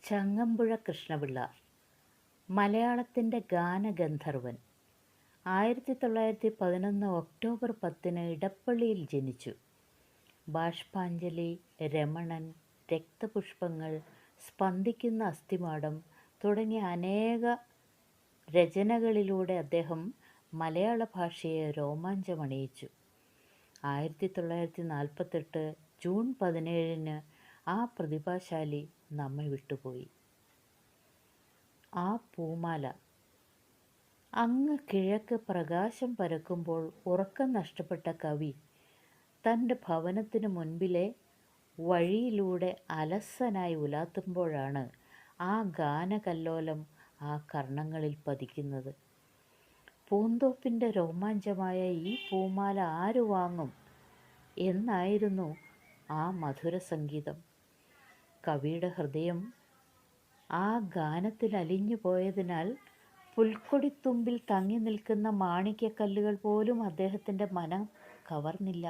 ചങ്ങമ്പുഴ കൃഷ്ണപിള്ള മലയാളത്തിൻ്റെ ഗാനഗന്ധർവൻ. 1911 ഒക്ടോബർ 10 ഇടപ്പള്ളിയിൽ ജനിച്ചു. ബാഷ്പാഞ്ജലി, രമണൻ, രക്തപുഷ്പങ്ങൾ, സ്പന്ദിക്കുന്ന അസ്ഥിമാടം തുടങ്ങിയ അനേക രചനകളിലൂടെ അദ്ദേഹം മലയാള ഭാഷയെ രോമാഞ്ചമണിയിച്ചു. 1948 ജൂൺ 17 ആ പ്രതിഭാശാലി നമ്മെ വിട്ടുപോയി. ആ പൂമാല. അങ്ങ് കിഴക്ക് പ്രകാശം പരക്കുമ്പോൾ ഉറക്കം നഷ്ടപ്പെട്ട കവി തൻ്റെ ഭവനത്തിനു മുൻപിലെ വഴിയിലൂടെ അലസനായി ഉലാത്തുമ്പോഴാണ് ആ ഗാനകല്ലോലം ആ കർണങ്ങളിൽ പതിക്കുന്നത്. പൂന്തോപ്പിൻ്റെ രോമാഞ്ചമായ ഈ പൂമാല ആരു വാങ്ങും എന്നായിരുന്നു ആ മധുര സംഗീതം. കവിയുടെ ഹൃദയം ആ ഗാനത്തിൽ അലിഞ്ഞു പോയതിനാൽ പുൽക്കൊടിത്തുമ്പിൽ തങ്ങി നിൽക്കുന്ന മാണിക്യക്കല്ലുകൾ പോലും അദ്ദേഹത്തിൻ്റെ മനം കവർന്നില്ല.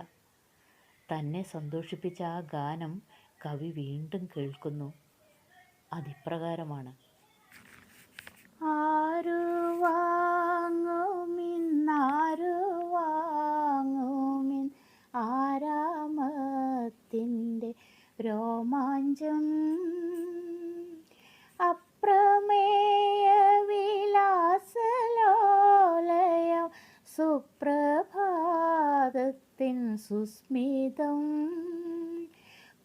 തന്നെ സന്തോഷിപ്പിച്ച ആ ഗാനം കവി വീണ്ടും കേൾക്കുന്നു. അതിപ്രകാരമാണ്: ആരു വാങ്ങുമിന്നാരു വാങ്ങുമിൻ ആരാമത്തിൻ്റെ രോമാഞ്ചം, അപ്രമേയ വിലാസലോലയം, സുപ്രഭാതത്തിൻ സുസ്മിതം,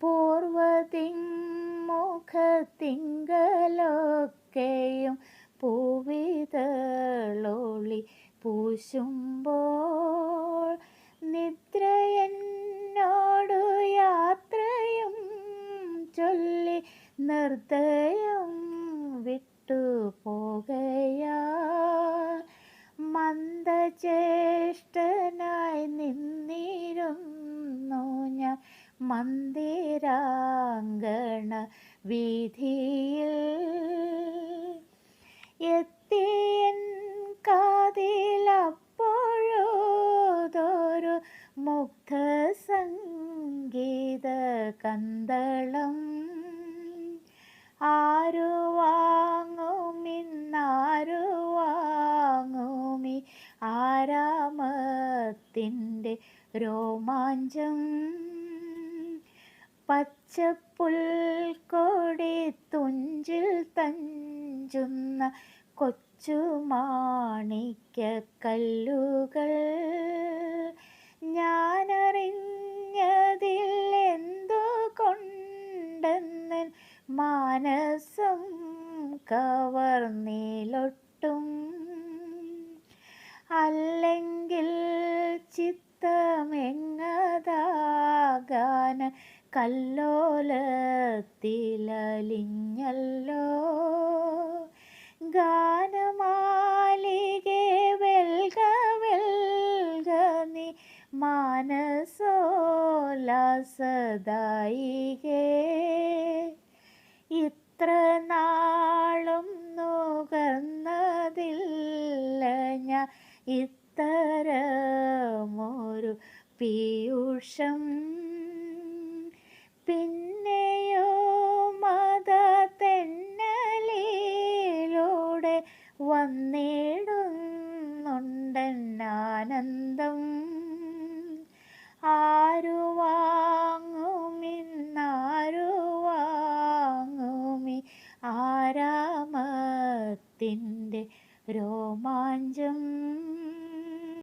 പൂർവതിങ്മുഖത്തിങ്കലൊക്കെയും പൂവിതളൊളി പൂശുമ്പോൾ, നിദ്രയെന്നോടു യാത്രയും ചൊല്ലി നിർദ്ദയം വിട്ടുപോകയാ, മന്ദചേഷ്ടനായി നിന്നിരുന്നു ഞാൻ മന്ദിരാങ്കണ വീഥിയിൽ, എത്തിയൻ കാതിലപ്പോഴൊരു മുഗ്ധസംഗീത കന്തളം, ആരു വാങ്ങുമിന്നാരു വാങ്ങുമി ആരാമത്തിൻ്റെ രോമാഞ്ചം, പച്ചപ്പുൽക്കൊടി തുഞ്ചിൽ തഞ്ചുന്ന കൊച്ചുമാണിക്യക്കല്ലുകൾ, ഞാനറിഞ്ഞതില്ലെന്തു കൊണ്ടെന്നൻ മാനസം കവർന്നിലൊട്ടും, അല്ലെങ്കിൽ ചിത്തമെങ്ങതാകാന കല്ലോലത്തിലലിഞ്ഞല്ലോ, ഗാനമാലികെ വെൽക വെൽക നീ മാനസോല്ലാസദായികേ, ഇത്ര നാളും നുകർന്നതില്ല ഞാൻ ഇത്തരമൊരു പീയൂഷം, പിന്നെയോ മദതെന്നലിലൂടെ വന്നിടുന്നുണ്ടെന്നാനന്ദം, ആരു വാങ്ങുമിന്നാരു വാങ്ങുമി ആരാമത്തിൻ്റെ രോമാഞ്ചം.